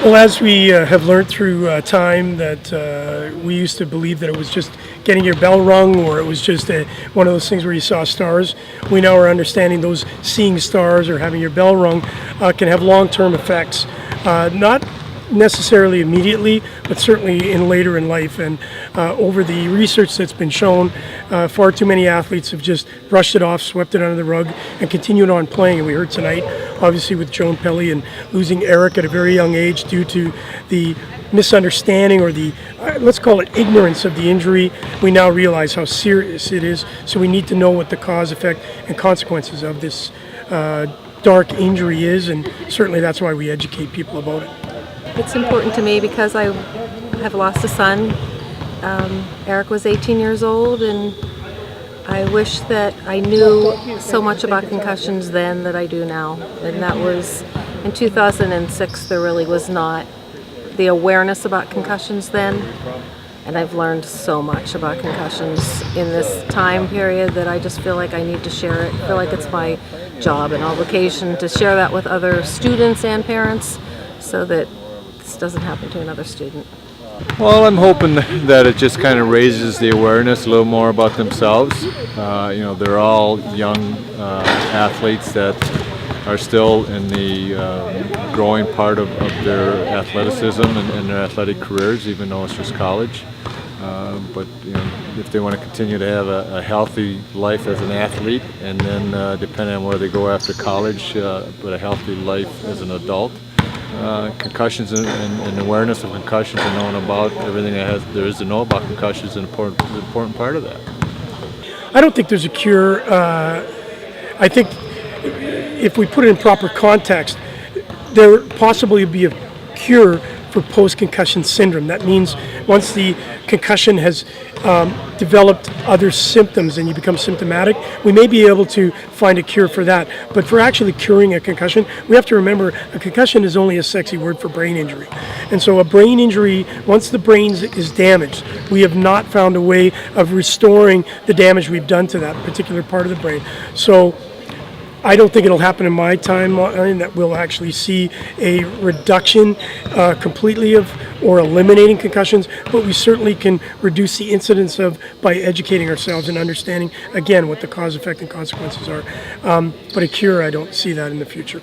Well, as we have learned through time that we used to believe that it was just getting your bell rung, or it was just one of those things where you saw stars. We now are understanding those seeing stars or having your bell rung can have long-term effects. Not necessarily immediately, but certainly later in life. And over the research that's been shown, far too many athletes have just brushed it off, swept it under the rug, and continued on playing. And we heard tonight, obviously, with Joan Pelly and losing Eric at a very young age due to the misunderstanding or the, let's call it ignorance of the injury. We now realize how serious it is, so we need to know what the cause, effect, and consequences of this dark injury is, and certainly that's why we educate people about it. It's important to me because I have lost a son. Eric was 18 years old, and I wish that I knew so much about concussions then that I do now. And that was in 2006. There really was not the awareness about concussions then, and I've learned so much about concussions in this time period that I just feel like I need to share it. I feel like it's my job and obligation to share that with other students and parents so that this doesn't happen to another student. Well, I'm hoping that it just kind of raises the awareness a little more about themselves. They're all young athletes that are still in the growing part of their athleticism and their athletic careers, even though it's just college. But if they want to continue to have a healthy life as an athlete, and then depending on where they go after college, but a healthy life as an adult, concussions and awareness of concussions and knowing about everything there is to know about concussions is an important part of that. I don't think there's a cure. I think if we put it in proper context, there possibly be a cure for post-concussion syndrome. That means once the concussion has developed other symptoms and you become symptomatic, we may be able to find a cure for that. But for actually curing a concussion, we have to remember a concussion is only a sexy word for brain injury. And so a brain injury, once the brain is damaged, we have not found a way of restoring the damage we've done to that particular part of the brain. So I don't think it'll happen in my timeline that we'll actually see a reduction completely of or eliminating concussions, but we certainly can reduce the incidence of by educating ourselves and understanding, again, what the cause, effect, and consequences are. But a cure, I don't see that in the future.